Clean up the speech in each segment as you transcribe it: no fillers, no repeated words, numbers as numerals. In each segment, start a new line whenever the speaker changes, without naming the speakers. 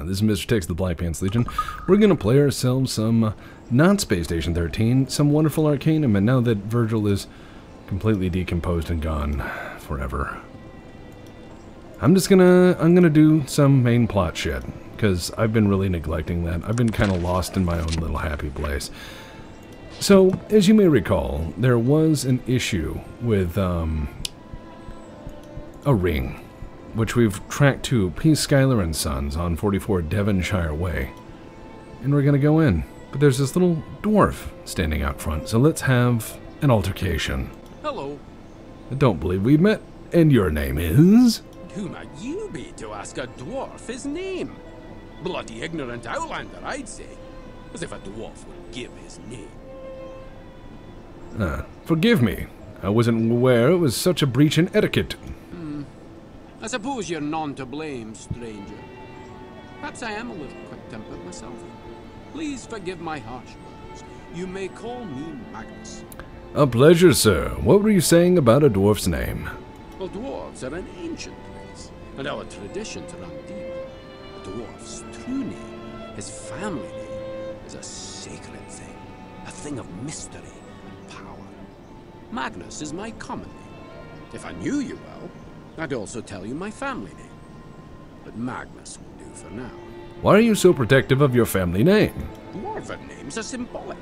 This is Mr. TEX, the Black Pants Legion. We're gonna play ourselves some, not Space Station 13, some wonderful Arcanum, and now that Virgil is completely decomposed and gone forever, I'm gonna do some main plot shit, because I've been really neglecting that. I've been kind of lost in my own little happy place. So, as you may recall, there was an issue with, a ring, which we've tracked to P. Schuyler and Sons on 44 Devonshire Way. And we're gonna go in. But there's this little dwarf standing out front, so let's have an altercation.
Hello.
I don't believe we've met. And your name is?
Who might you be to ask a dwarf his name? Bloody ignorant outlander, I'd say. As if a dwarf would give his name.
Forgive me. I wasn't aware it was such a breach in etiquette.
I suppose you're none to blame, stranger. Perhaps I am a little quick-tempered myself. Please forgive my harsh words. You may call me Magnus.
A pleasure, sir. What were you saying about a dwarf's name?
Well, dwarves are an ancient race, and our traditions run deep. A dwarf's true name, his family name, is a sacred thing, a thing of mystery and power. Magnus is my common name. If I knew you well, I'd also tell you my family name. But Magnus will do for now.
Why are you so protective of your family name?
Dwarven names are symbolic,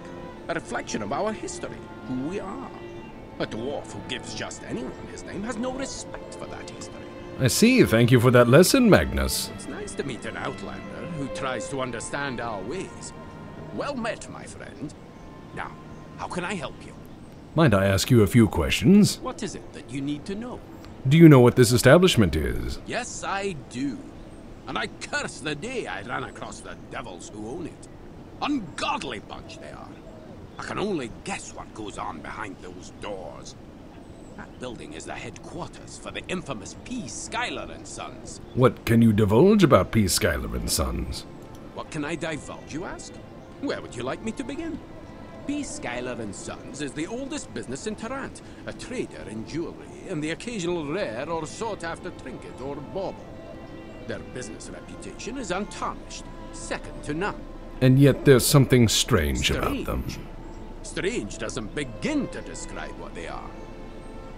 a reflection of our history, who we are. A dwarf who gives just anyone his name has no respect for that history.
I see. Thank you for that lesson, Magnus.
It's nice to meet an outlander who tries to understand our ways. Well met, my friend. Now, how can I help you?
Mind I ask you a few questions?
What is it that you need to know?
Do you know what this establishment is?
Yes, I do. And I curse the day I ran across the devils who own it. Ungodly bunch they are. I can only guess what goes on behind those doors. That building is the headquarters for the infamous P. Schuyler and Sons.
What can you divulge about P. Schuyler and Sons?
What can I divulge, you ask? Where would you like me to begin? P. Schuyler and Sons is the oldest business in Tarrant, a trader in jewelry and the occasional rare or sought-after trinket or bauble. Their business reputation is untarnished, second to none.
And yet there's something strange about them.
Strange doesn't begin to describe what they are.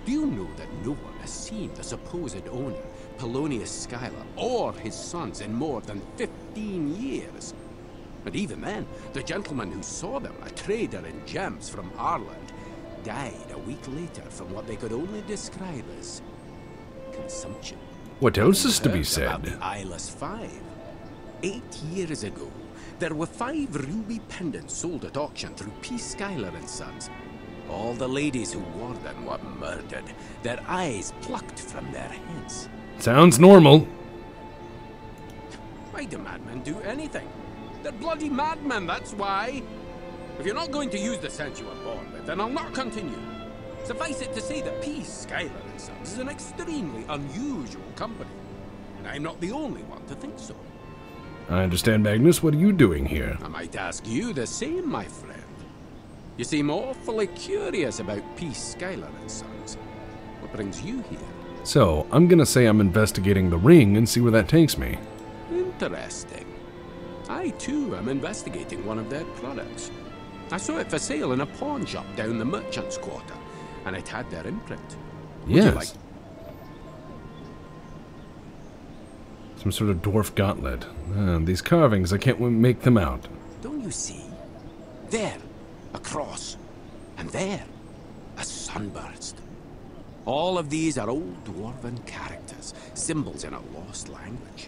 Do you know that no one has seen the supposed owner, Polonius Schuyler, or his sons in more than 15 years? And even then, the gentleman who saw them, a trader in gems from Ireland, died a week later from what they could only describe as consumption.
What else is to be
About
said?
the Eyeless Five. 8 years ago, there were 5 ruby pendants sold at auction through P. Schuyler and Sons. All the ladies who wore them were murdered, their eyes plucked from their heads.
Sounds normal.
Why do madmen do anything? They're bloody madmen, that's why. If you're not going to use the sense you were born with, then I'll not continue. Suffice it to say that P. Schuyler and Sons is an extremely unusual company. And I'm not the only one to think so.
I understand, Magnus. What are you doing here?
I might ask you the same, my friend. You seem awfully curious about P. Schuyler and Sons. What brings you here?
So, I'm gonna say I'm investigating the ring and see where that takes me.
Interesting. I, too, am investigating one of their products. I saw it for sale in a pawn shop down the Merchant's Quarter, and it had their imprint. Would you like...
Some sort of dwarf gauntlet. These carvings, I can't make them out.
Don't you see? There, a cross. And there, a sunburst. All of these are old dwarven characters, symbols in a lost language.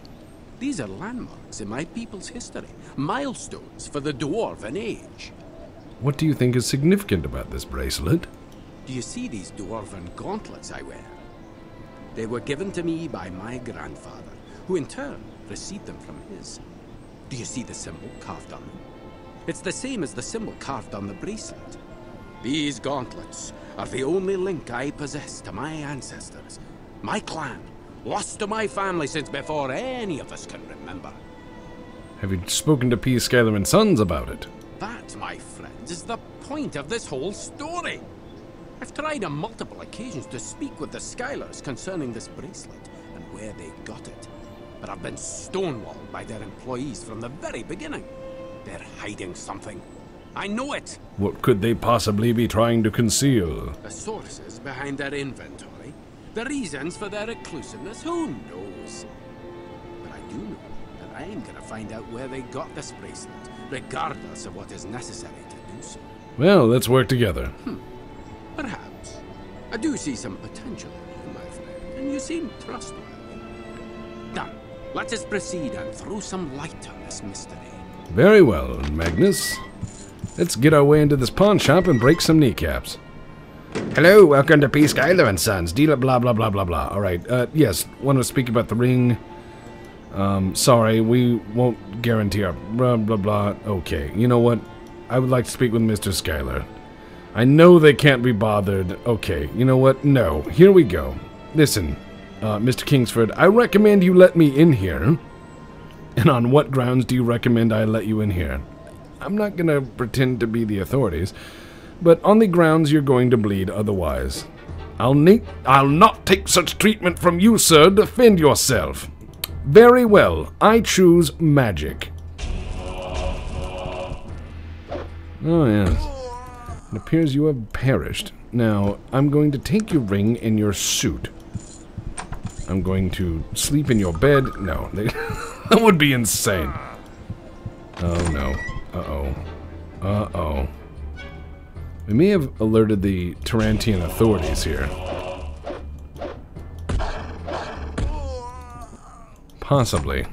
These are landmarks in my people's history, milestones for the dwarven age.
What do you think is significant about this bracelet?
Do you see these dwarven gauntlets I wear? They were given to me by my grandfather, who in turn received them from his. Do you see the symbol carved on them? It's the same as the symbol carved on the bracelet. These gauntlets are the only link I possess to my ancestors, my clan, lost to my family since before any of us can remember.
Have you spoken to P. Schuyler and Sons about it?
That, my friends, is the point of this whole story. I've tried on multiple occasions to speak with the Schuylers concerning this bracelet and where they got it. but I've been stonewalled by their employees from the very beginning. They're hiding something. I know it.
What could they possibly be trying to conceal?
The sources behind their inventory, the reasons for their exclusiveness, who knows? But I do know that I'm gonna find out where they got this bracelet, regardless of what is necessary to do so.
Well, let's work together.
Perhaps. I do see some potential in you, my friend, and you seem trustworthy. Done. Let us proceed and throw some light on this mystery.
Very well, Magnus. Let's get our way into this pawn shop and break some kneecaps. Hello, welcome to P. Skyler and Sons. Dealer blah blah blah blah blah. Alright, yes, want to speak about the ring. Sorry, we won't guarantee our blah blah blah. Okay, you know what? I would like to speak with Mr. Skyler. I know they can't be bothered. Okay, you know what? No. Here we go. Listen, Mr. Kingsford, I recommend you let me in here. And on what grounds do you recommend I let you in here? I'm not gonna pretend to be the authorities, but on the grounds you're going to bleed otherwise. I'll not take such treatment from you, sir. Defend yourself. Very well. I choose magic. Oh, yes. It appears you have perished. Now, I'm going to take your ring and your suit. I'm going to sleep in your bed. No, that would be insane. Oh, no. Uh-oh. Uh-oh. We may have alerted the Tarantian authorities here. Possibly.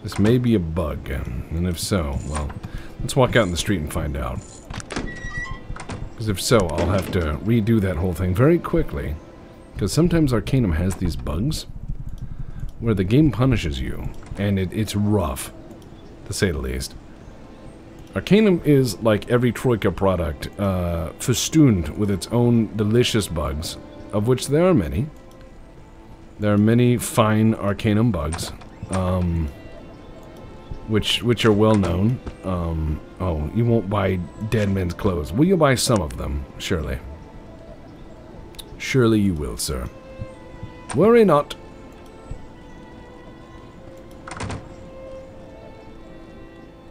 This may be a bug, and if so, well, let's walk out in the street and find out. Because if so, I'll have to redo that whole thing very quickly. Because sometimes Arcanum has these bugs where the game punishes you, and it's rough, to say the least. Arcanum is, like every Troika product, festooned with its own delicious bugs, of which there are many. There are many fine Arcanum bugs, which are well known. Oh, you won't buy dead men's clothes. Will you buy some of them? Surely. Surely you will, sir. Worry not.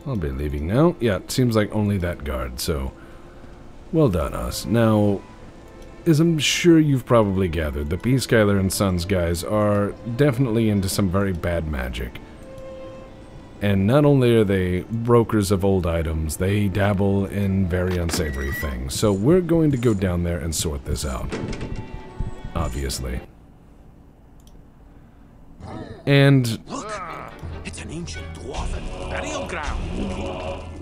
I'll be leaving now. Yeah, it seems like only that guard, so well done, us. Now, as I'm sure you've probably gathered, the P. Skyler and Sons guys are definitely into some very bad magic. And not only are they brokers of old items, they dabble in very unsavory things. So we're going to go down there and sort this out. Obviously. And
look, it's an ancient dwarven burial ground.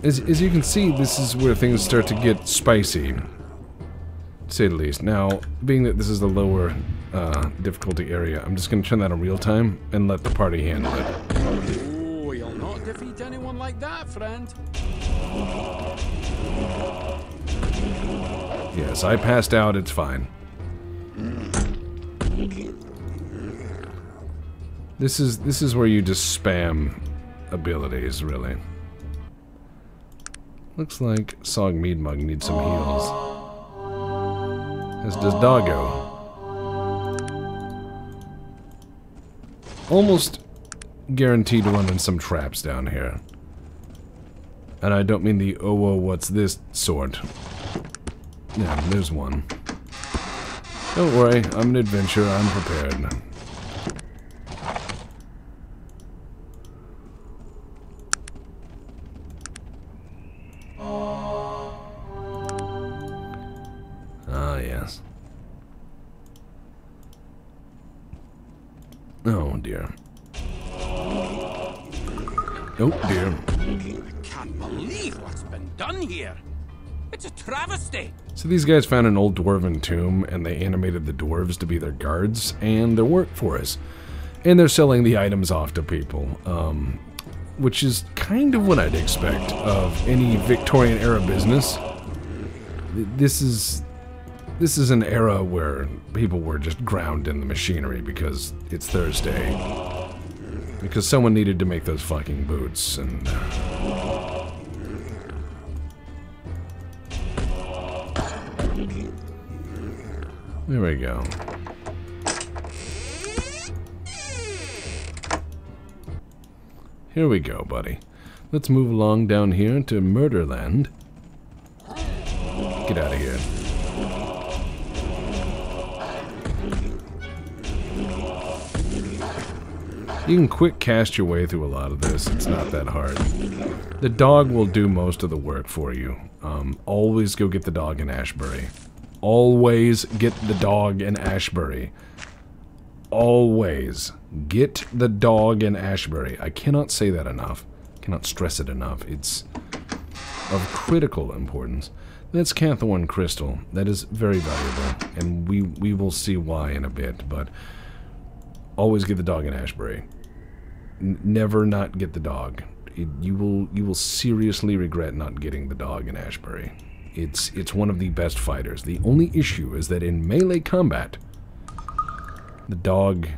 As you can see, this is where things start to get spicy, to say the least. Now, being that this is the lower difficulty area, I'm just going to turn that on real time and let the party handle it.
Oh, you'll not defeat anyone like that, friend.
Yes, I passed out. It's fine. This is where you just spam abilities, really. Looks like Sog Meadmug needs some heals. As does Doggo. Almost guaranteed to run in some traps down here. And I don't mean the oh what's this sort. Yeah, there's one. Don't worry, I'm an adventurer, I'm prepared. Ah, yes. Oh, dear. Oh, dear.
I can't believe what's been done here. It's a travesty.
So these guys found an old dwarven tomb, and they animated the dwarves to be their guards and their workforce. And they're selling the items off to people, which is kind of what I'd expect of any Victorian-era business. This is an era where people were just ground in the machinery because it's Thursday. Because someone needed to make those fucking boots, and... There we go. here we go, buddy. Let's move along down here to Murderland. Get out of here. You can quick cast your way through a lot of this. It's not that hard. The dog will do most of the work for you. Always go get the dog in Ashbury. Always get the dog in Ashbury. Always get the dog in Ashbury. I cannot say that enough. Cannot stress it enough. It's of critical importance. That's Cathorn Crystal. That is very valuable, and we will see why in a bit, but always get the dog in Ashbury. Never not get the dog. You will seriously regret not getting the dog in Ashbury. It's one of the best fighters. The only issue is that in melee combat, the dog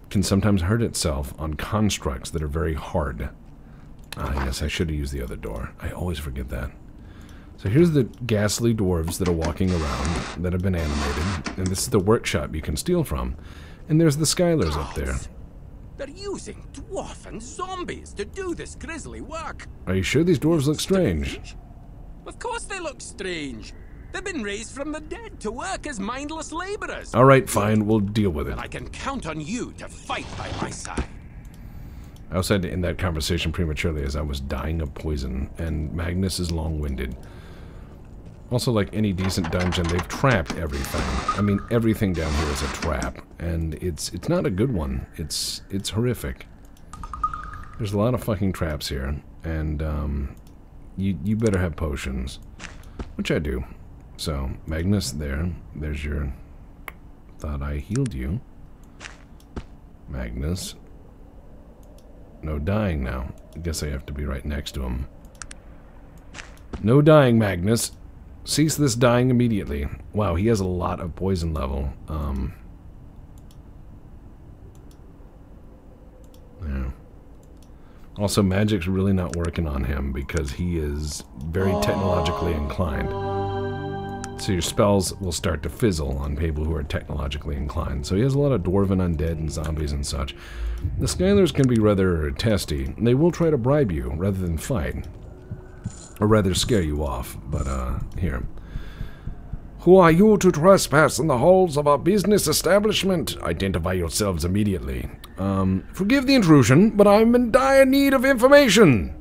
can sometimes hurt itself on constructs that are very hard. Ah, yes, I should have used the other door. I always forget that. So here's the ghastly dwarves that are walking around that have been animated, and this is the workshop you can steal from. And there's the Skylers up there.
They're using dwarf and zombies to do this grisly work.
Are you sure these dwarves look strange?
Of course they look strange. They've been raised from the dead to work as mindless laborers.
Alright, fine, we'll deal with it.
And I can count on you to fight by my side.
I also had to end that conversation prematurely as I was dying of poison, and Magnus is long-winded. Also, like any decent dungeon, they've trapped everything. I mean, everything down here is a trap, and it's not a good one. It's horrific. There's a lot of fucking traps here, and you better have potions, which I do. So, Magnus, there's your... Thought I healed you. Magnus. No dying now. I guess I have to be right next to him. No dying, Magnus. Cease this dying immediately. Wow, he has a lot of poison level. Yeah. Also, magic's really not working on him because he is very technologically inclined. So your spells will start to fizzle on people who are technologically inclined. So he has a lot of dwarven undead and zombies and such. The Skylers can be rather testy. They will try to bribe you rather than fight. Or rather scare you off, but here. Who are you to trespass in the halls of our business establishment? Identify yourselves immediately. Forgive the intrusion, but I'm in dire need of information.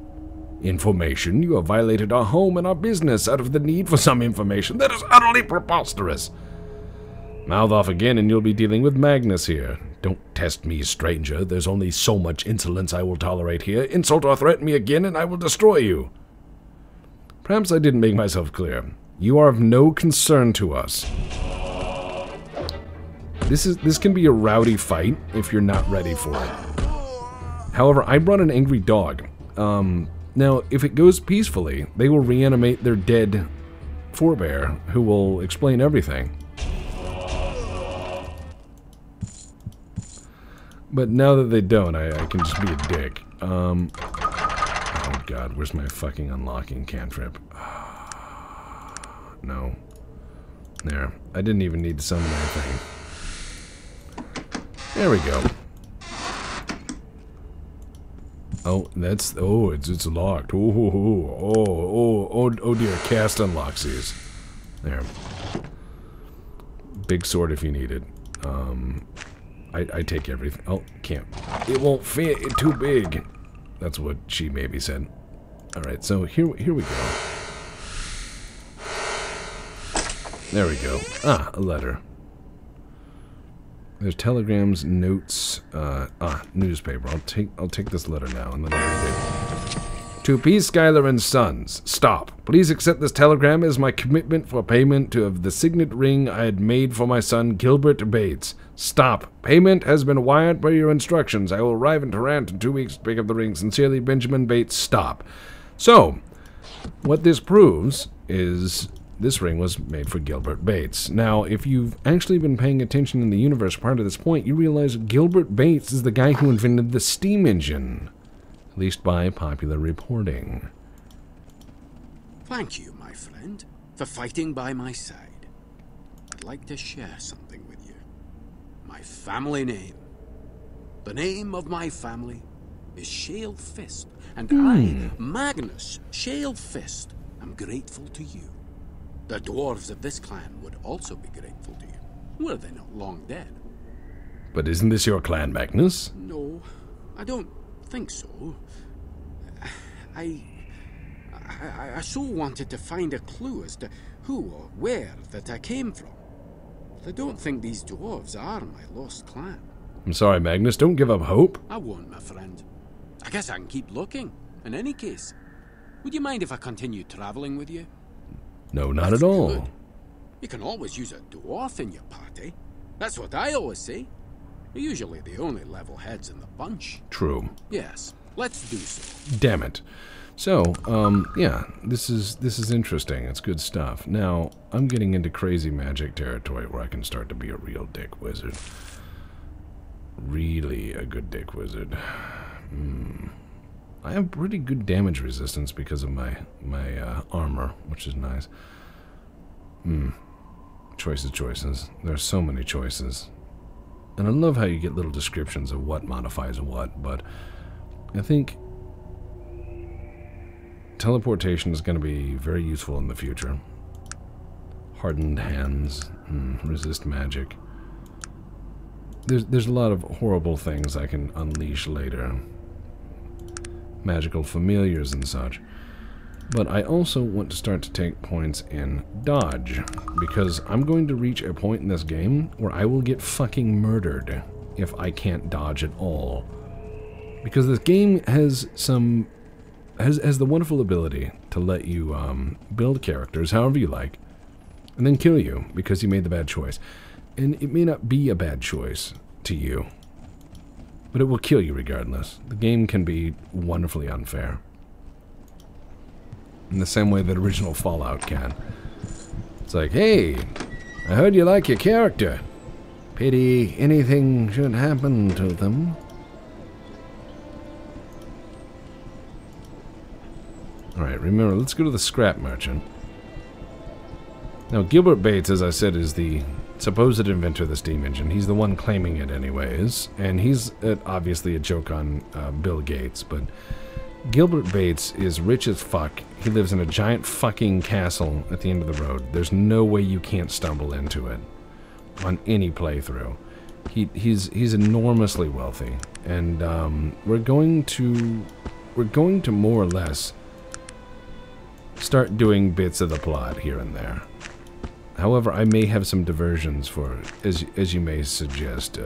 Information? You have violated our home and our business out of the need for some information. That is utterly preposterous. Mouth off again and you'll be dealing with Magnus here. Don't test me, stranger. There's only so much insolence I will tolerate here. Insult or threaten me again and I will destroy you. Perhaps I didn't make myself clear. You are of no concern to us. This can be a rowdy fight if you're not ready for it. However, I brought an angry dog. Now, if it goes peacefully, they will reanimate their dead forebear, who will explain everything. But now that they don't, I can just be a dick. Oh god, where's my fucking unlocking cantrip? No. There. I didn't even need to summon anything. There we go. Oh, that's... Oh, it's locked. Oh dear, cast unlocks these. There. Big sword if you need it. I take everything. Oh, can't. It won't fit. It's too big. That's what she maybe said. Alright, so here we go. There we go. Ah, a letter. There's telegrams, notes, newspaper. I'll take this letter now and then I'll read it. To P. Schuyler and Sons. Stop. Please accept this telegram as my commitment for payment of the signet ring I had made for my son Gilbert Bates. Stop. Payment has been wired by your instructions. I will arrive in Tarrant in 2 weeks to pick up the ring. Sincerely, Benjamin Bates. Stop. So, what this proves is this ring was made for Gilbert Bates. Now, if you've actually been paying attention in the universe prior to this point, you realize Gilbert Bates is the guy who invented the steam engine, at least by popular reporting.
Thank you, my friend, for fighting by my side. I'd like to share something with you. My family name. The name of my family is Shale Fist, and I, Magnus Shale Fist, am grateful to you. The dwarves of this clan would also be grateful to you, were they not long dead.
But isn't this your clan, Magnus?
No, I don't think so. I so wanted to find a clue as to who or where that I came from. But I don't think these dwarves are my lost clan.
I'm sorry, Magnus. Don't give up hope.
I won't, my friend. I guess I can keep looking. In any case, would you mind if I continue traveling with you?
No, not at all.
Good. You can always use a dwarf in your party. That's what I always say. They're usually the only level heads in the bunch.
True.
Yes, let's do so.
Damn it. So, yeah, this is interesting. It's good stuff. Now, I'm getting into crazy magic territory where I can start to be a real dick wizard. Really a good dick wizard. I have pretty good damage resistance because of my armor, which is nice. Choices. There are so many choices. And I love how you get little descriptions of what modifies what, but I think teleportation is going to be very useful in the future. Hardened hands, resist magic. There's a lot of horrible things I can unleash later. Magical familiars and such. But I also want to start to take points in dodge, because I'm going to reach a point in this game where I will get fucking murdered if I can't dodge at all. Because this game has the wonderful ability to let you build characters however you like, and then kill you because you made the bad choice. And it may not be a bad choice to you, but it will kill you regardless. The game can be wonderfully unfair. In the same way that original Fallout can. It's like, hey, I heard you like your character. Pity anything should happen to them. Alright, remember, let's go to the scrap merchant. Now, Gilbert Bates, as I said, is the supposed inventor of the steam engine. He's the one claiming it anyways, and he's obviously a joke on Bill Gates, but Gilbert Bates is rich as fuck. He lives in a giant fucking castle at the end of the road. There's no way you can't stumble into it on any playthrough. He's enormously wealthy, and we're going to more or less start doing bits of the plot here and there. However, I may have some diversions for, as you may suggest,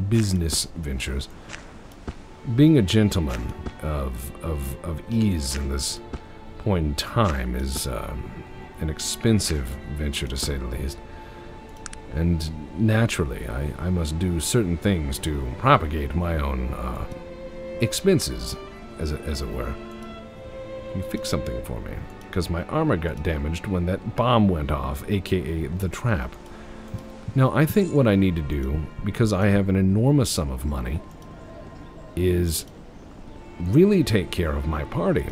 business ventures. Being a gentleman of ease in this point in time is an expensive venture, to say the least. And naturally, I must do certain things to propagate my own expenses, as it were. Can you fix something for me? Because my armor got damaged when that bomb went off, aka the trap. Now, I think what I need to do, because I have an enormous sum of money, is really take care of my party.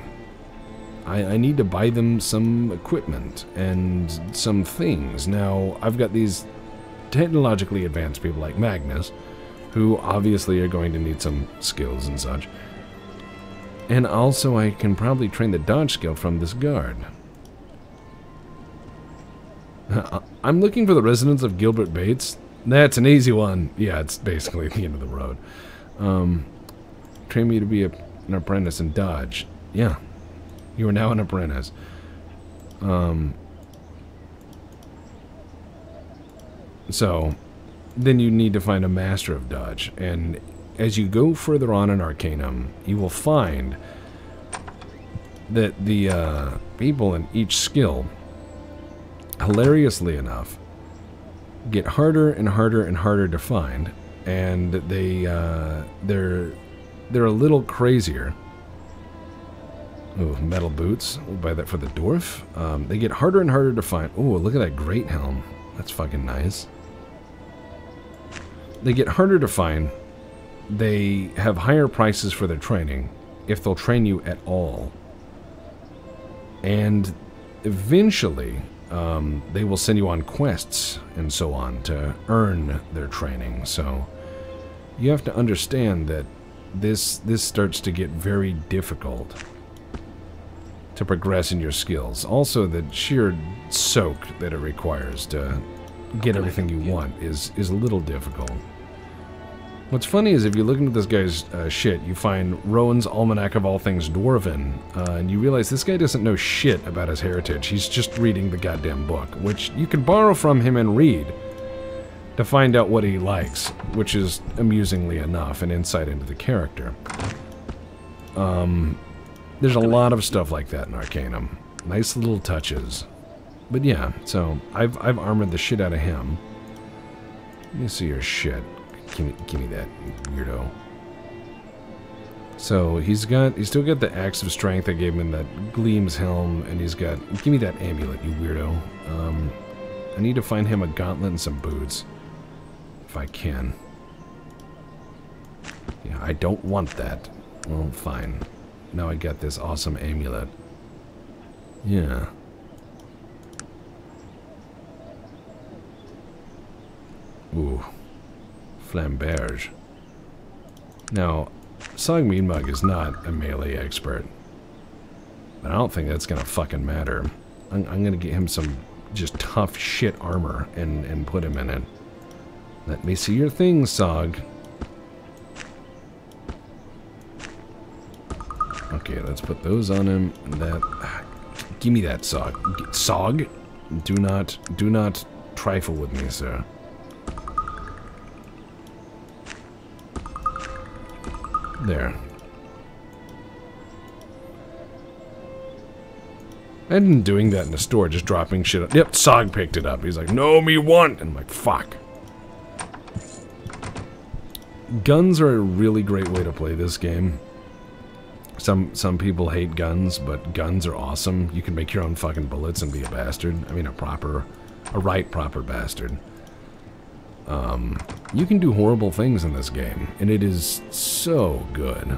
I need to buy them some equipment and some things. Now, I've got these technologically advanced people like Magnus, who obviously are going to need some skills and such. And also, I can probably train the dodge skill from this guard. I'm looking for the residence of Gilbert Bates. That's an easy one. Yeah, it's basically at the end of the road. Train me to be an apprentice in dodge. Yeah, you are now an apprentice. So, then you need to find a master of dodge, and as you go further on in Arcanum, you will find that the people in each skill, hilariously enough, get harder and harder and harder to find, and they're a little crazier. Ooh, metal boots. We'll buy that for the dwarf. They get harder and harder to find. Ooh, look at that great helm. That's fucking nice. They get harder to find. They have higher prices for their training, if they'll train you at all. And eventually, they will send you on quests and so on to earn their training. So you have to understand that this starts to get very difficult to progress in your skills. Also, the sheer soak that it requires to get everything you want is a little difficult. What's funny is if you look into this guy's shit, you find Rowan's Almanac of All Things Dwarven, and you realize this guy doesn't know shit about his heritage. He's just reading the goddamn book, which you can borrow from him and read to find out what he likes, which is amusingly enough an insight into the character. There's a lot of stuff like that in Arcanum. Nice little touches. But yeah, so I've armored the shit out of him. Let me see your shit. Give me that, weirdo. So he's still got the Axe of Strength I gave him in that Gleam's helm, and he's got, give me that amulet, you weirdo. I need to find him a gauntlet and some boots, if I can. Yeah, I don't want that. Well, fine. Now I got this awesome amulet. Yeah. Ooh. Flamberge. Now, Sog Meanmug is not a melee expert, but I don't think that's gonna fucking matter. I'm gonna get him some just tough shit armor and put him in it. Let me see your thing, Sog. Okay, let's put those on him. And that. Give me that, Sog. Sog? Do not trifle with me, sir. There. I've been doing that in the store, just dropping shit up. Yep, Sog picked it up. He's like, no, me want. And I'm like, fuck. Guns are a really great way to play this game. Some people hate guns, but guns are awesome. You can make your own fucking bullets and be a bastard. I mean, a proper bastard. You can do horrible things in this game, and it is so good.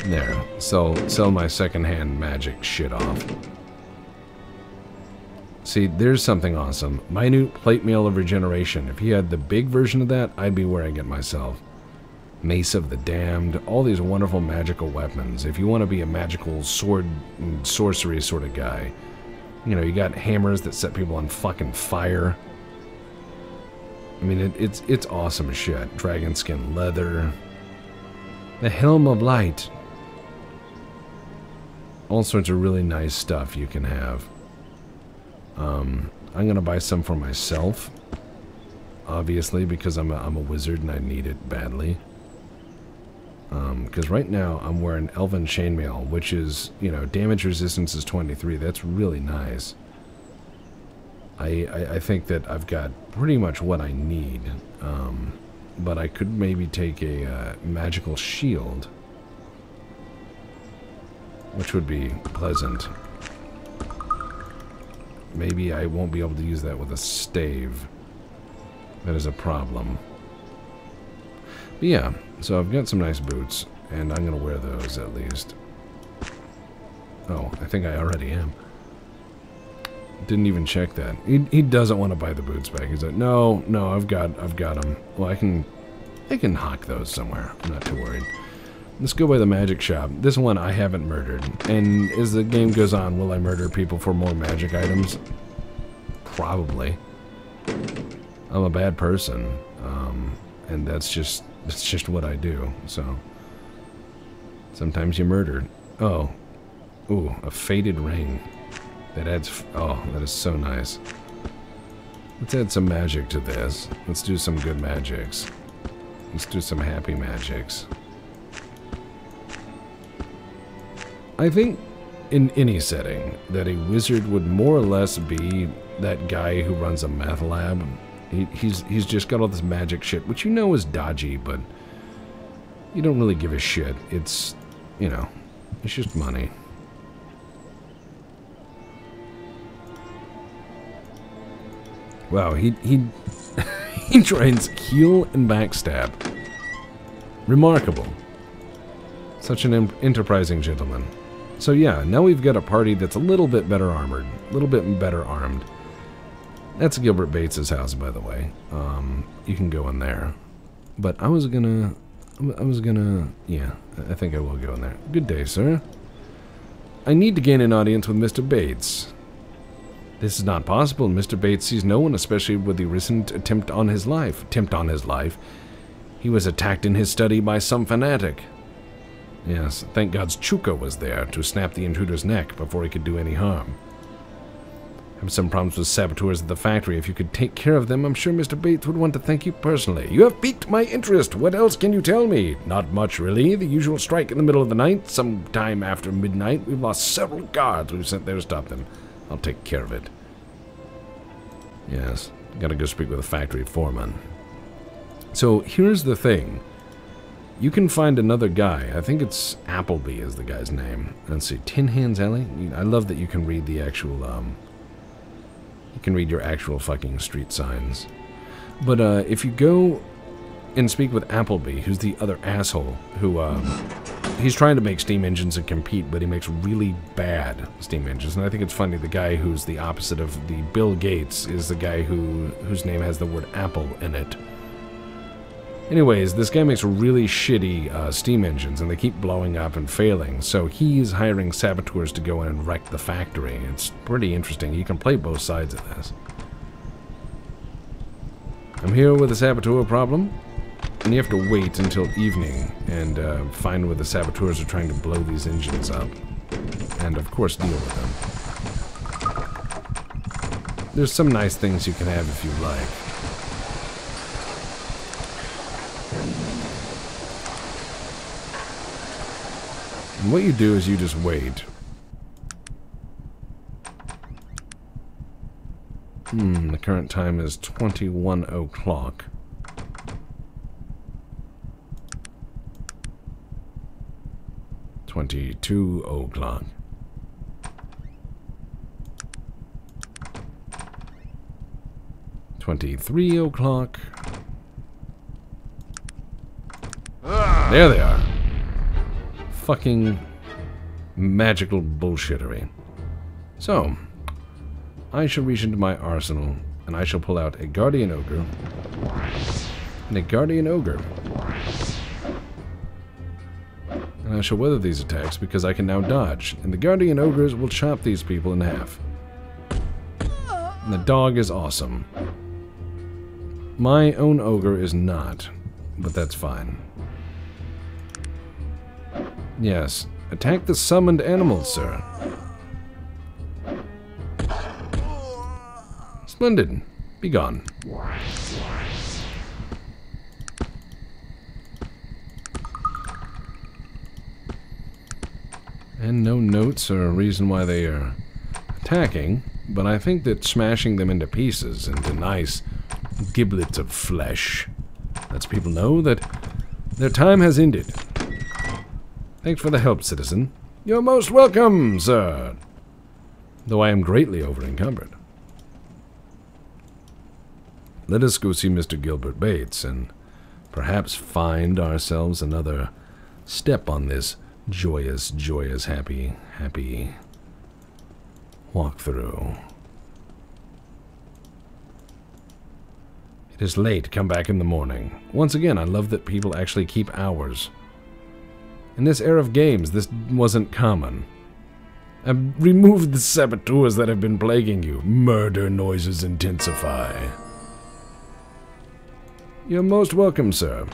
There. Sell my secondhand magic shit off. See, there's something awesome. Minute Plate Mail of Regeneration. If he had the big version of that, I'd be wearing it myself. Mace of the Damned. All these wonderful magical weapons. If you want to be a magical sword and sorcery sort of guy. You know, you got hammers that set people on fucking fire. I mean, it's awesome shit. Dragon skin leather. The Helm of Light. All sorts of really nice stuff you can have. I'm gonna buy some for myself, obviously, because I'm a wizard and I need it badly. Because right now I'm wearing Elven Chainmail, which is, you know, damage resistance is 23. That's really nice. I think that I've got pretty much what I need, but I could maybe take a magical shield, which would be pleasant. Maybe I won't be able to use that with a stave. That is a problem. But yeah, so I've got some nice boots, and I'm going to wear those at least. Oh, I think I already am. Didn't even check that. He doesn't want to buy the boots back. He's like, no, I've got them. Well, I can hawk those somewhere. I'm not too worried. Let's go by the magic shop. This one I haven't murdered. And as the game goes on, will I murder people for more magic items? Probably. I'm a bad person. And that's just what I do. So sometimes you murder. Oh. Ooh, a faded ring. That adds... Oh, that is so nice. Let's add some magic to this. Let's do some good magics. Let's do some happy magics. I think in any setting that a wizard would more or less be that guy who runs a meth lab. He's just got all this magic shit, which you know is dodgy, but you don't really give a shit. It's, you know, it's just money. Wow, he he trains heal and backstab. Remarkable. Such an enterprising gentleman. So yeah, now we've got a party that's a little bit better armored, a little bit better armed. That's Gilbert Bates's house, by the way. You can go in there. But I was gonna, yeah, I think I will go in there. Good day, sir. I need to gain an audience with Mr. Bates. This is not possible. Mr. Bates sees no one, especially with the recent attempt on his life. He was attacked in his study by some fanatic. Yes, thank God's Troika was there to snap the intruder's neck before he could do any harm. I have some problems with saboteurs at the factory. If you could take care of them, I'm sure Mr. Bates would want to thank you personally. You have piqued my interest. What else can you tell me? Not much, really. The usual strike in the middle of the night, sometime after midnight. We've lost several guards we've sent there to stop them. I'll take care of it. Yes, gotta go speak with the factory foreman. So, here's the thing. You can find another guy. I think it's Appleby is the guy's name. Let's see, Tin Hands Alley? I love that you can read the actual, you can read your actual fucking street signs. But, if you go and speak with Appleby, who's the other asshole, who, he's trying to make steam engines and compete, but he makes really bad steam engines. And I think it's funny, the guy who's the opposite of the Bill Gates is the guy whose name has the word apple in it. Anyways, this guy makes really shitty steam engines, and they keep blowing up and failing, so he's hiring saboteurs to go in and wreck the factory. It's pretty interesting. You can play both sides of this. I'm here with a saboteur problem, and you have to wait until evening and find where the saboteurs are trying to blow these engines up, and of course deal with them. There's some nice things you can have if you like. And what you do is you just wait. The current time is 21 o'clock. $22 o'clock. $23 There they are. Fucking magical bullshittery. So, I shall reach into my arsenal, and I shall pull out a Guardian Ogre, and a Guardian Ogre. And I shall weather these attacks because I can now dodge, and the Guardian Ogres will chop these people in half. And the dog is awesome. My own Ogre is not, but that's fine. Yes, attack the summoned animals, sir. Splendid. Be gone. And no notes or a reason why they are attacking, but I think that smashing them into pieces, into nice giblets of flesh, lets people know that their time has ended. Thanks for the help, citizen. You're most welcome, sir. Though I am greatly over-encumbered. Let us go see Mr. Gilbert Bates and perhaps find ourselves another step on this joyous, happy walkthrough. It is late. Come back in the morning. Once again, I love that people actually keep hours. In this era of games, this wasn't common. I've removed the saboteurs that have been plaguing you. Murder noises intensify. You're most welcome, sir.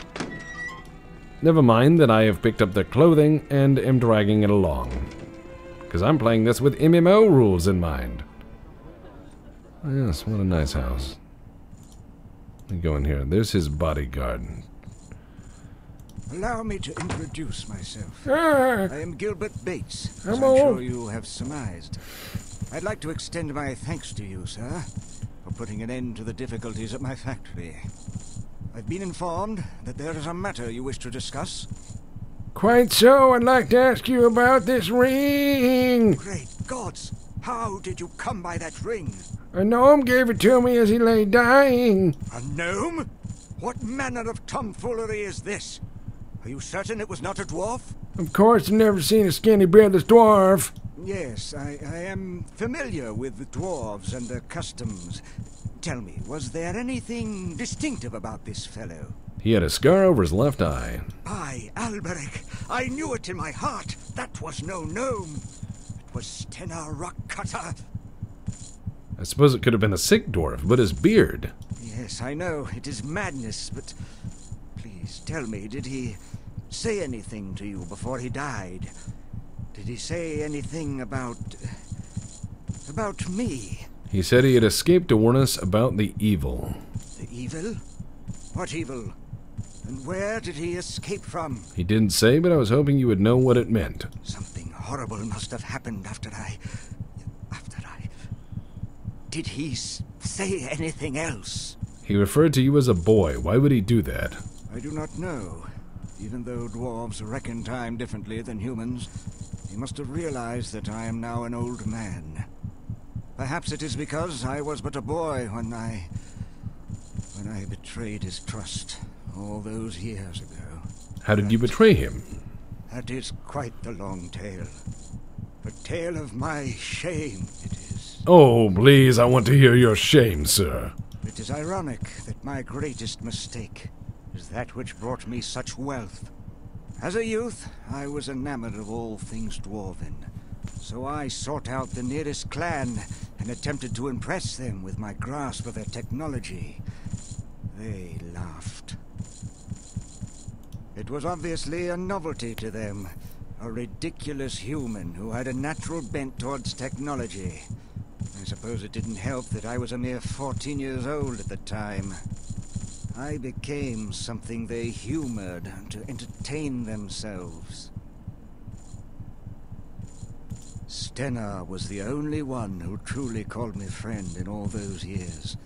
Never mind that I have picked up their clothing and am dragging it along. Because I'm playing this with MMO rules in mind. Yes, what a nice house. Let me go in here. There's his bodyguard.
Allow me to introduce myself. I am Gilbert Bates, as I'm sure you have surmised. I'd like to extend my thanks to you, sir, for putting an end to the difficulties at my factory. I've been informed that there is a matter you wish to discuss.
Quite so. I'd like to ask you about this ring.
Great gods! How did you come by that ring?
A gnome gave it to me as he lay dying.
A gnome? What manner of tomfoolery is this? Are you certain it was not a dwarf?
Of course, I've never seen a skinny beardless dwarf.
Yes, I am familiar with the dwarves and their customs. Tell me, was there anything distinctive about this fellow?
He had a scar over his left eye.
By Alberic, I knew it in my heart. That was no gnome. It was Stena Rockcutter.
I suppose it could have been a sick dwarf, but his beard.
Yes, I know. It is madness, but please tell me, did he say anything to you before he died? Did he say anything about me?
He said he had escaped to warn us about the evil.
The evil? What evil? And where did he escape from?
He didn't say, but I was hoping you would know what it meant.
Something horrible must have happened after I... Did he say anything else?
He referred to you as a boy. Why would he do that?
I do not know. Even though dwarves reckon time differently than humans, he must have realized that I am now an old man. Perhaps it is because I was but a boy when I betrayed his trust all those years ago.
How did you betray him?
That is quite the long tale. A tale of my shame, it is.
Oh, please, I want to hear your shame, sir.
It is ironic that my greatest mistake is that which brought me such wealth. As a youth, I was enamored of all things dwarven, so I sought out the nearest clan and attempted to impress them with my grasp of their technology. They laughed. It was obviously a novelty to them, a ridiculous human who had a natural bent towards technology. I suppose it didn't help that I was a mere 14 years old at the time. I became something they humored to entertain themselves. Stena was the only one who truly called me friend in all those years,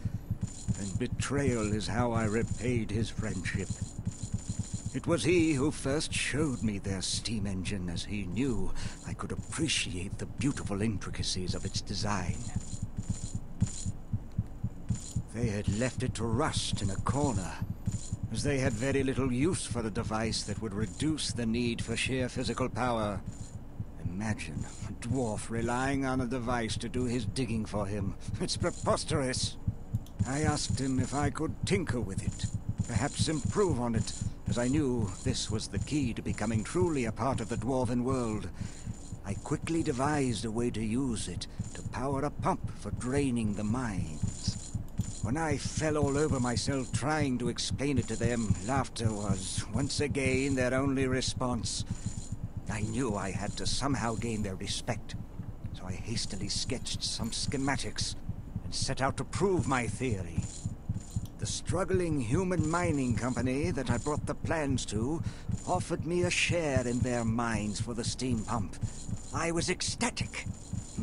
and betrayal is how I repaid his friendship. It was he who first showed me their steam engine, as he knew I could appreciate the beautiful intricacies of its design. They had left it to rust in a corner, as they had very little use for a device that would reduce the need for sheer physical power. Imagine a dwarf relying on a device to do his digging for him. It's preposterous. I asked him if I could tinker with it, perhaps improve on it, as I knew this was the key to becoming truly a part of the dwarven world. I quickly devised a way to use it to power a pump for draining the mines. When I fell all over myself trying to explain it to them, laughter was once again their only response. I knew I had to somehow gain their respect, so I hastily sketched some schematics and set out to prove my theory. The struggling human mining company that I brought the plans to offered me a share in their mines for the steam pump. I was ecstatic.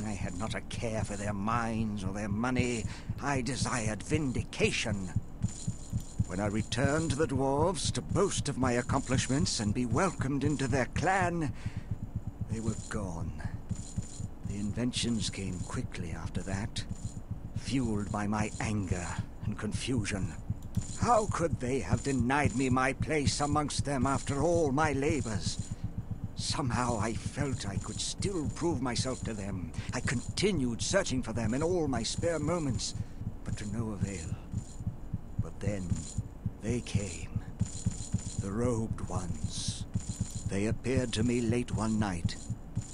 I had not a care for their mines or their money. I desired vindication. When I returned to the dwarves to boast of my accomplishments and be welcomed into their clan, they were gone. The inventions came quickly after that, fueled by my anger and confusion. How could they have denied me my place amongst them after all my labors? Somehow I felt I could still prove myself to them. I continued searching for them in all my spare moments, but to no avail. But then they came, the robed ones. They appeared to me late one night,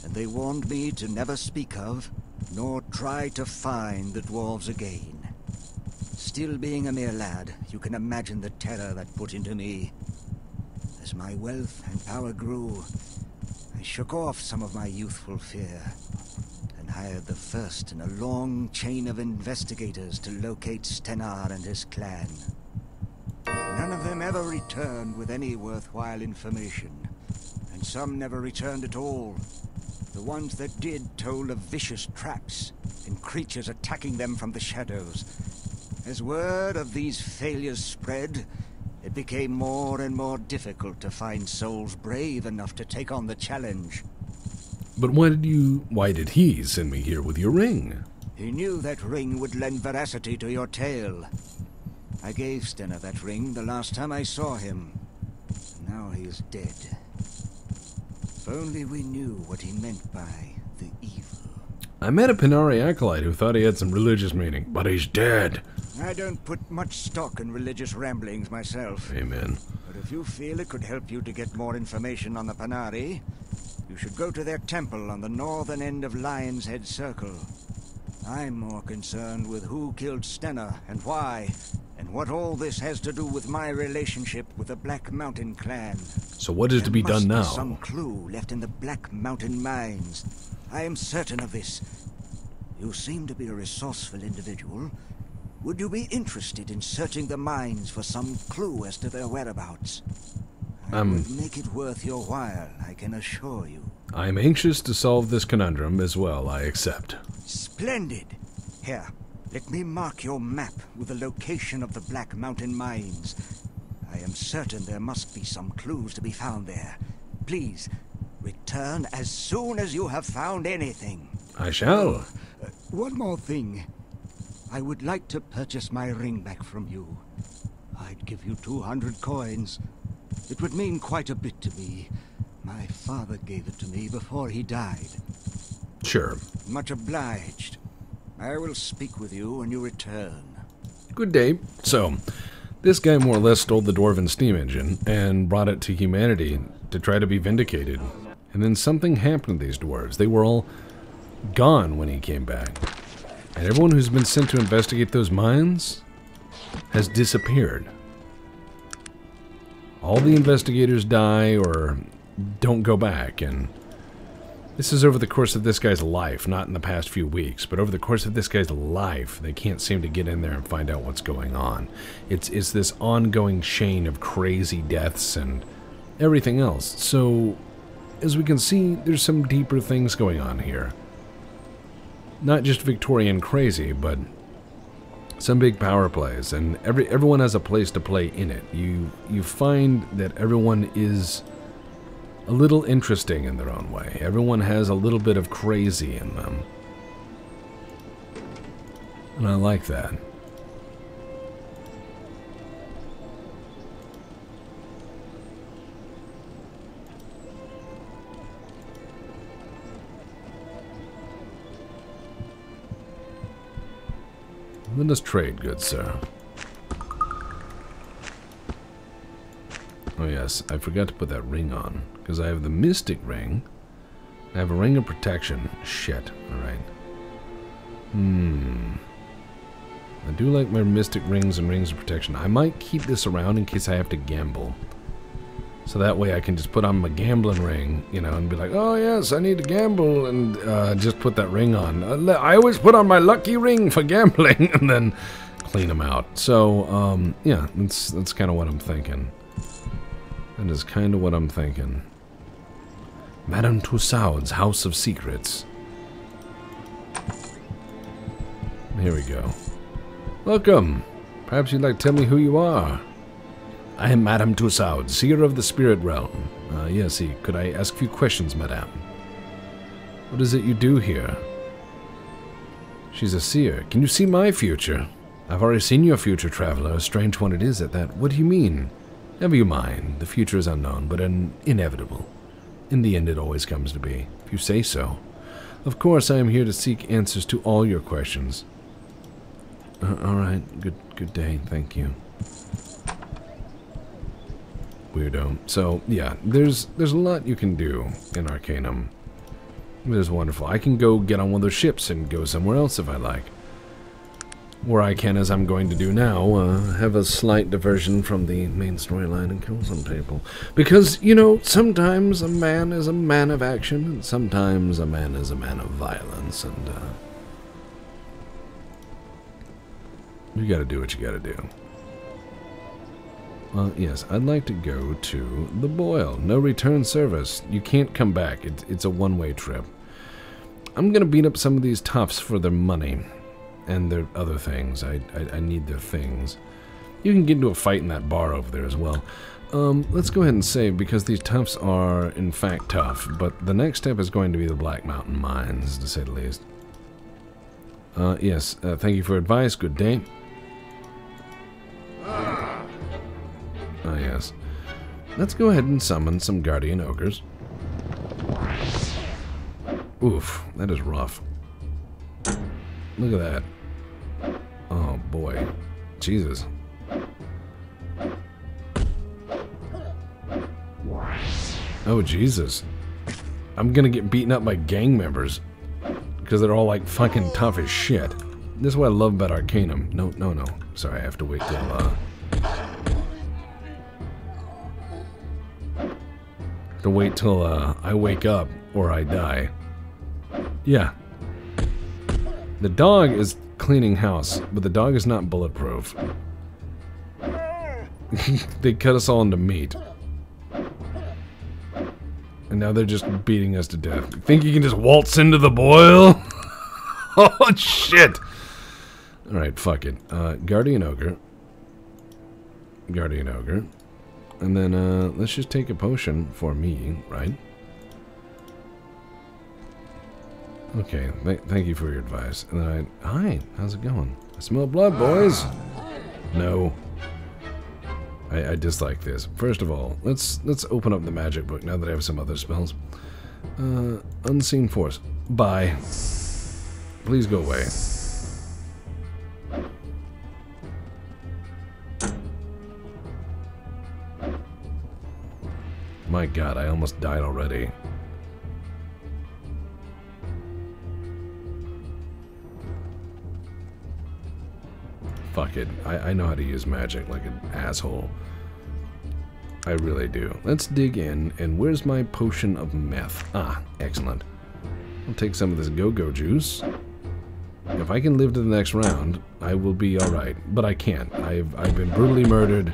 and they warned me to never speak of, nor try to find the dwarves again. Still being a mere lad, you can imagine the terror that put into me. As my wealth and power grew, I shook off some of my youthful fear, and hired the first in a long chain of investigators to locate Stenar and his clan. None of them ever returned with any worthwhile information, and some never returned at all. The ones that did told of vicious traps and creatures attacking them from the shadows. As word of these failures spread, it became more and more difficult to find souls brave enough to take on the challenge.
But why did he send me here with your ring?
He knew that ring would lend veracity to your tale. I gave Stena that ring the last time I saw him. Now he is dead. If only we knew what he meant by the evil.
I met a Panari acolyte who thought he had some religious meaning, but he's dead.
I don't put much stock in religious ramblings myself.
Amen.
But if you feel it could help you to get more information on the Panari, you should go to their temple on the northern end of Lion's Head Circle. I'm more concerned with who killed Stenner and why, and what all this has to do with my relationship with the Black Mountain clan.
So what is to be done now?
There must be some clue left in the Black Mountain mines. I am certain of this. You seem to be a resourceful individual. Would you be interested in searching the mines for some clue as to their whereabouts? I would make it worth your while, I can assure you.
I'm anxious to solve this conundrum as well, I accept.
Splendid! Here, let me mark your map with the location of the Black Mountain mines. I am certain there must be some clues to be found there. Please, return as soon as you have found anything.
I shall.
One more thing. I would like to purchase my ring back from you. I'd give you 200 coins. It would mean quite a bit to me. My father gave it to me before he died.
Sure.
Much obliged. I will speak with you when you return.
Good day. So, this guy more or less stole the Dwarven steam engine and brought it to humanity to try to be vindicated. And then something happened to these dwarves. They were all gone when he came back. And everyone who's been sent to investigate those mines has disappeared. All the investigators die or don't go back, and this is over the course of this guy's life, not in the past few weeks, but over the course of this guy's life, they can't seem to get in there and find out what's going on. It's this ongoing chain of crazy deaths and everything else. So, as we can see, there's some deeper things going on here. Not just Victorian crazy, but some big power plays, and everyone has a place to play in it. You find that everyone is a little interesting in their own way. Everyone has a little bit of crazy in them. And I like that. Let us trade, good sir. Oh yes, I forgot to put that ring on, because I have the Mystic Ring. I have a Ring of Protection. Shit, alright. I do like my Mystic Rings and Rings of Protection. I might keep this around in case I have to gamble. So that way I can just put on my gambling ring, you know, and be like, oh yes, I need to gamble, and just put that ring on. I always put on my lucky ring for gambling, and then clean them out. So, yeah, that's kind of what I'm thinking. That is kind of what I'm thinking. Madame Tussaud's House of Secrets. Here we go. Welcome. Perhaps you'd like to tell me who you are. I am Madame Tussaud, seer of the spirit realm. Yes, could I ask a few questions, madame? What is it you do here? She's a seer. Can you see my future? I've already seen your future, traveler. A strange one it is at that. What do you mean? Never you mind. The future is unknown, but inevitable. In the end, it always comes to be, if you say so. Of course, I am here to seek answers to all your questions. All right. Good day. Thank you. Weirdo. So, yeah, there's a lot you can do in Arcanum. It is wonderful. I can go get on one of those ships and go somewhere else if I like. Or I can, as I'm going to do now, have a slight diversion from the main storyline and kill some people. Because, you know, sometimes a man is a man of action, and sometimes a man is a man of violence, and, you gotta do what you gotta do. Yes, I'd like to go to the Boil. No return service. You can't come back. It's a one-way trip. I'm gonna beat up some of these toughs for their money and their other things. I need their things. You can get into a fight in that bar over there as well. Let's go ahead and save, because these toughs are, in fact, tough. But the next step is going to be the Black Mountain Mines, to say the least. Yes, thank you for advice. Good day. Oh, yes. let's go ahead and summon some guardian ogres. Oof, that is rough. Look at that. Oh boy. Jesus. Oh Jesus. I'm gonna get beaten up by gang members. Because they're all like fucking tough as shit. This is what I love about Arcanum. No. Sorry, I have to wait till, I wake up or I die. Yeah. The dog is cleaning house, but the dog is not bulletproof. They cut us all into meat. And now they're just beating us to death. You think you can just waltz into the boil? Oh, shit! Alright, fuck it. Guardian Ogre. Guardian Ogre. And then, let's just take a potion for me, right? Okay, thank you for your advice. And then hi, how's it going? I smell blood, boys! No. I dislike this. First of all, let's open up the magic book now that I have some other spells. Unseen Force. Bye. Please go away. My god, I almost died already. Fuck it. I know how to use magic like an asshole. I really do. Let's dig in, and where's my potion of meth? Ah, excellent. I'll take some of this go-go juice. If I can live to the next round, I will be alright. But I can't. I've been brutally murdered,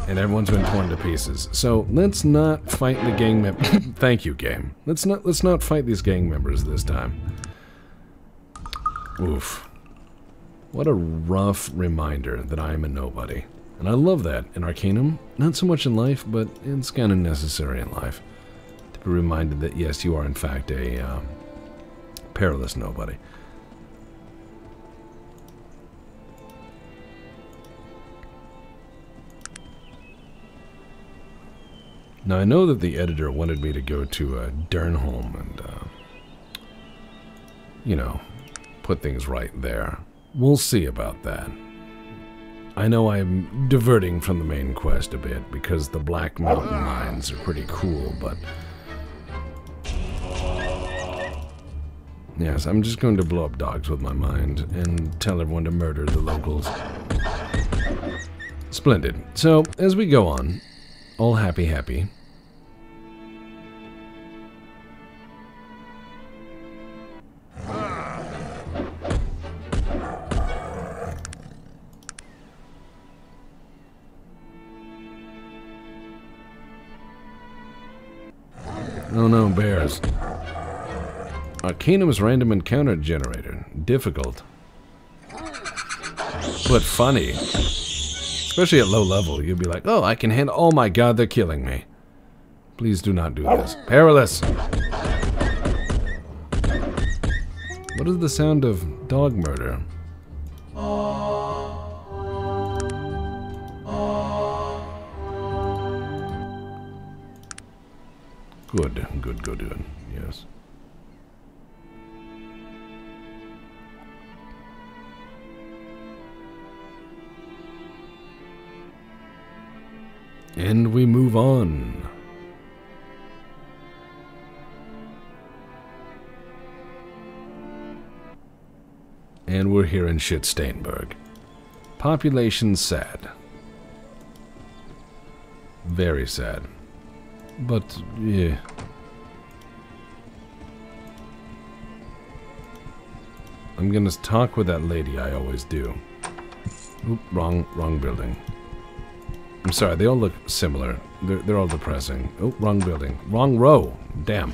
and everyone's been torn to pieces. So let's not fight the gang members. Thank you, game. Let's not fight these gang members this time. Oof. What a rough reminder that I am a nobody. And I love that in Arcanum. Not so much in life, but it's kind of necessary in life. To be reminded that, yes, you are in fact a perilous nobody. Now, I know that the editor wanted me to go to Durnholm and, you know, put things right there. We'll see about that. I know I'm diverting from the main quest a bit, because the Black Mountain Mines are pretty cool, but... Yes, I'm just going to blow up dogs with my mind, and tell everyone to murder the locals. Splendid. So, as we go on, all happy. Oh no, bears. Arcanum's random encounter generator. Difficult. But funny. Especially at low level, you'd be like, oh, I can handle... Oh my god, they're killing me. Please do not do this. Perilous! What is the sound of dog murder? Good. Yes. And we move on. And we're here in Shitstainburg. Population sad. Very sad. But, yeah. I'm gonna talk with that lady, I always do. Oop, wrong building. I'm sorry, they all look similar. They're all depressing. Oh, wrong building. Wrong row. Damn.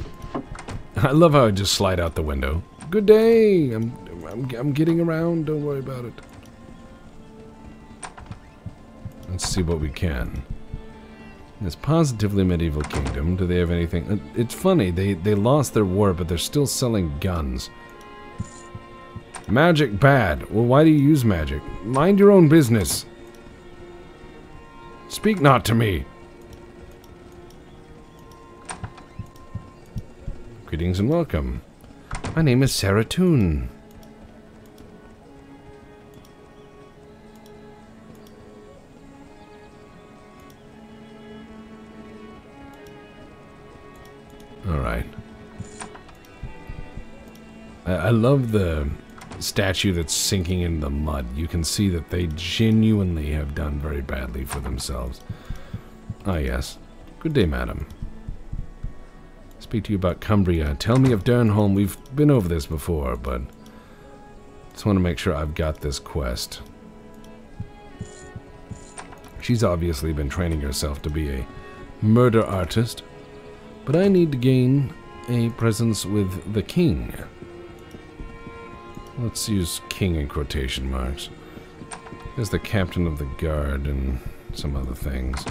I love how I just slide out the window. Good day! I'm getting around, don't worry about it. Let's see what we can. It's positively medieval kingdom. Do they have anything? It's funny, they lost their war, but they're still selling guns. Magic bad. Well, why do you use magic? Mind your own business. Speak not to me. Greetings and welcome. My name is Sarah Toon. Alright. I love the statue that's sinking in the mud. You can see that they genuinely have done very badly for themselves. Ah, yes. Good day, madam. Speak to you about Cumbria. Tell me of Dernholm. We've been over this before, but just want to make sure I've got this quest. She's obviously been training herself to be a murder artist, but I need to gain a presence with the king. Let's use king in quotation marks. There's the captain of the guard and some other things.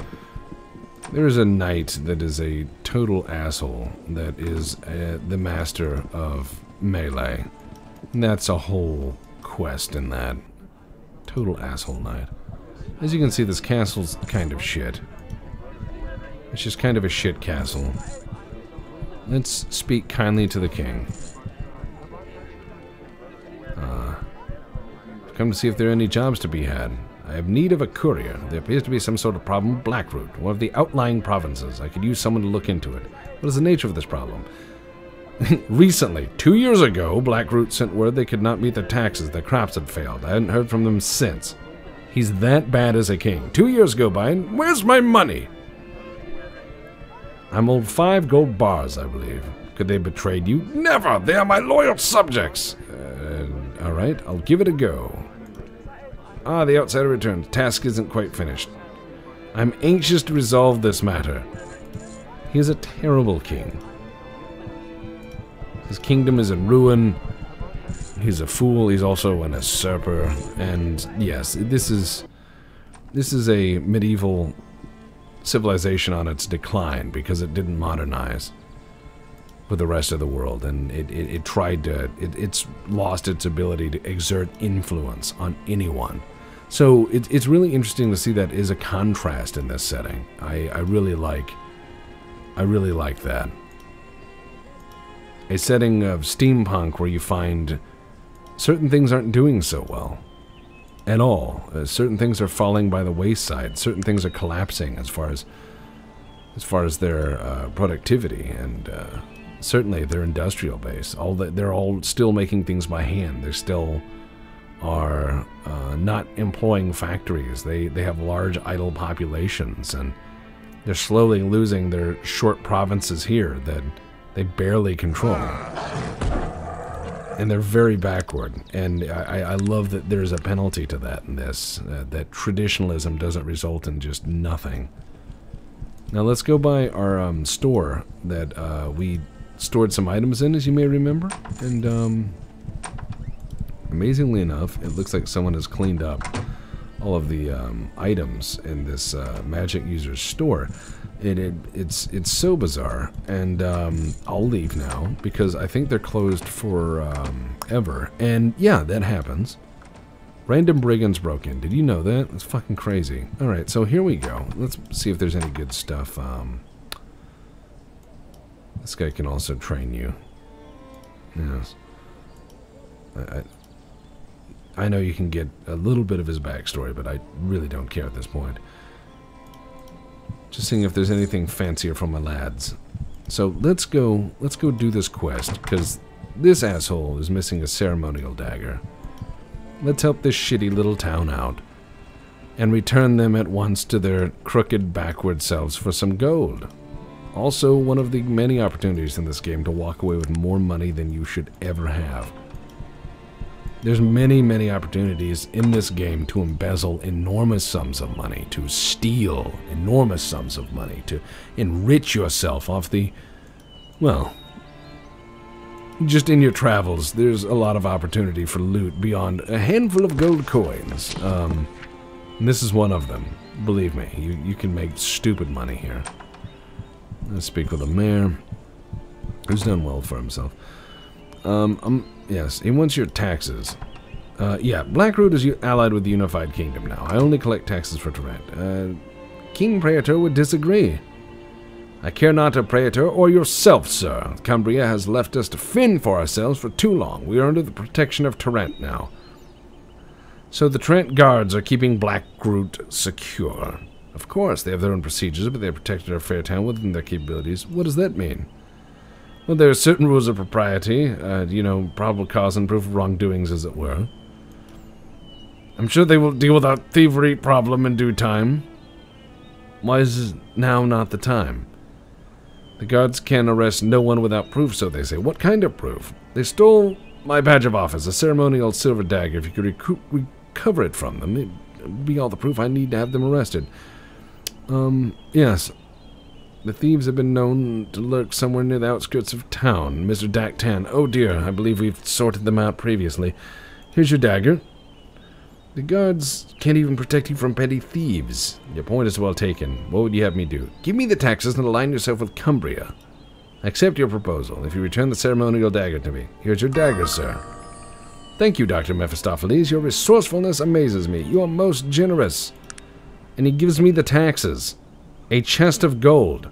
There is a knight that is a total asshole that is the master of melee. And that's a whole quest in that. Total asshole knight. As you can see, this castle's kind of shit. It's just kind of a shit castle. Let's speak kindly to the king. Come to see if there are any jobs to be had. I have need of a courier. There appears to be some sort of problem with Blackroot, one of the outlying provinces. I could use someone to look into it. What is the nature of this problem? Recently, 2 years ago, Blackroot sent word they could not meet their taxes. Their crops had failed. I hadn't heard from them since. He's that bad as a king. 2 years go by, and where's my money? I'm owed 5 gold bars, I believe. Could they betray you? Never! They are my loyal subjects! Alright, I'll give it a go. Ah, the outsider returns. Task isn't quite finished. I'm anxious to resolve this matter. He is a terrible king. His kingdom is in ruin. He's a fool. He's also an usurper. And yes, this is a medieval civilization on its decline because it didn't modernize with the rest of the world, and it tried to, it's lost its ability to exert influence on anyone. So it's really interesting to see that as a contrast in this setting. I really like that. A setting of steampunk where you find certain things aren't doing so well at all. Certain things are falling by the wayside. Certain things are collapsing as far as their productivity and certainly their industrial base. They're all still making things by hand. They still are not employing factories. They have large idle populations, and they're slowly losing their short provinces here that they barely control. And they're very backward. And I love that there's a penalty to that in this, that traditionalism doesn't result in just nothing. Now let's go by our store that we stored some items in, as you may remember, and amazingly enough, it looks like someone has cleaned up all of the items in this Magic user's store. It's so bizarre, and I'll leave now because I think they're closed for ever. And yeah, that happens. Random brigands broke in. Did you know that? It's fucking crazy. All right, so here we go. Let's see if there's any good stuff. This guy can also train you. Yes. I know you can get a little bit of his backstory, but I really don't care at this point. Just seeing if there's anything fancier from my lads. So let's go do this quest, because this asshole is missing a ceremonial dagger. Let's help this shitty little town out, and return them at once to their crooked backward selves for some gold. Also, one of the many opportunities in this game to walk away with more money than you should ever have. There's many, many opportunities in this game to embezzle enormous sums of money, to steal enormous sums of money, to enrich yourself off the, well, just in your travels, there's a lot of opportunity for loot beyond a handful of gold coins. And this is one of them. Believe me, you can make stupid money here. Let's speak with the mayor, who's done well for himself. Yes, he wants your taxes. Yeah, Blackroot is allied with the Unified Kingdom now. I only collect taxes for Tarant. King Praetor would disagree. I care not a praetor or yourself, sir. Cumbria has left us to fend for ourselves for too long. We are under the protection of Trent now. So the Trent guards are keeping Black Groot secure. Of course, they have their own procedures, but they have protected our fair town within their capabilities. What does that mean? Well, there are certain rules of propriety, you know, probable cause and proof of wrongdoings, as it were. I'm sure they will deal with our thievery problem in due time. Why is now not the time? The guards can arrest no one without proof, so they say. What kind of proof? They stole my badge of office, a ceremonial silver dagger. If you could recover it from them, it'd be all the proof I need to have them arrested. Yes. The thieves have been known to lurk somewhere near the outskirts of town. Mr. Daktan. Oh dear, I believe we've sorted them out previously. Here's your dagger. The guards can't even protect you from petty thieves. Your point is well taken. What would you have me do? Give me the taxes and align yourself with Cumbria. I accept your proposal if you return the ceremonial dagger to me. Here's your dagger, sir. Thank you, Dr. Mephistopheles. Your resourcefulness amazes me. You are most generous. And he gives me the taxes. A chest of gold.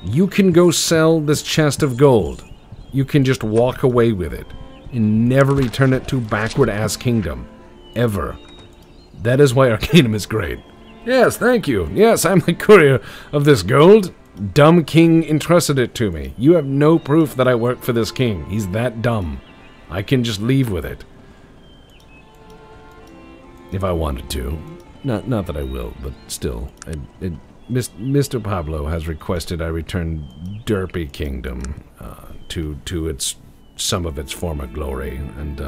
You can go sell this chest of gold. You can just walk away with it and never return it to backward-ass kingdom. Ever. That is why Arcanum is great. Yes, thank you. Yes, I'm the courier of this gold. Dumb king entrusted it to me. You have no proof that I work for this king. He's that dumb. I can just leave with it. If I wanted to. Not that I will, but still. Mr. Pablo has requested I return Derpy Kingdom to its some of its former glory, and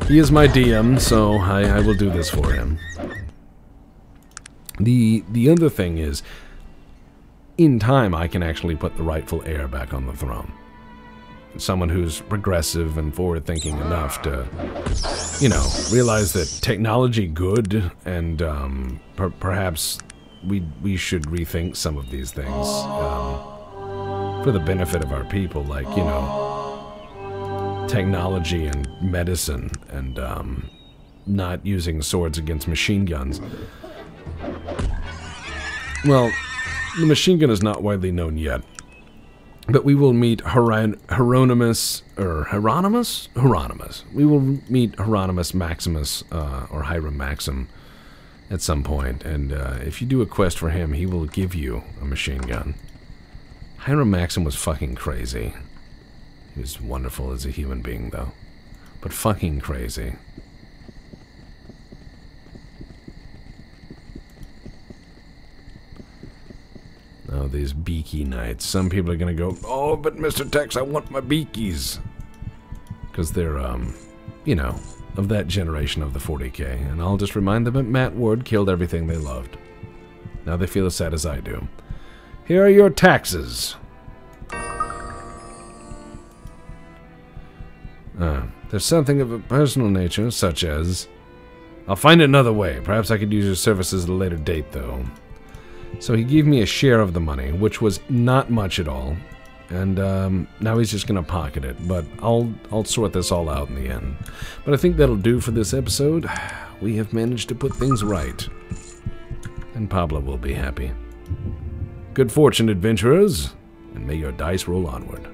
he is my DM, so I will do this for him. The other thing is, in time, I can actually put the rightful heir back on the throne. Someone who's progressive and forward-thinking enough to, you know, realize that technology good, and perhaps we should rethink some of these things for the benefit of our people, like, you know, technology and medicine, and not using swords against machine guns. Well, the machine gun is not widely known yet. But we will meet Hieronymus. We will meet Hieronymus Maximus, or Hiram Maxim, at some point. And if you do a quest for him, he will give you a machine gun. Hiram Maxim was fucking crazy. He was wonderful as a human being, though. But fucking crazy. Oh, these beaky knights. Some people are gonna go, oh, but Mr. Tex, I want my beakies. Because they're, you know, of that generation of the 40K. And I'll just remind them that Matt Ward killed everything they loved. Now they feel as sad as I do. Here are your taxes. There's something of a personal nature, such as... I'll find another way. Perhaps I could use your services at a later date, though. So he gave me a share of the money, which was not much at all. And now he's just going to pocket it. But I'll sort this all out in the end. But I think that'll do for this episode. We have managed to put things right. And Pablo will be happy. Good fortune, adventurers. And may your dice roll onward.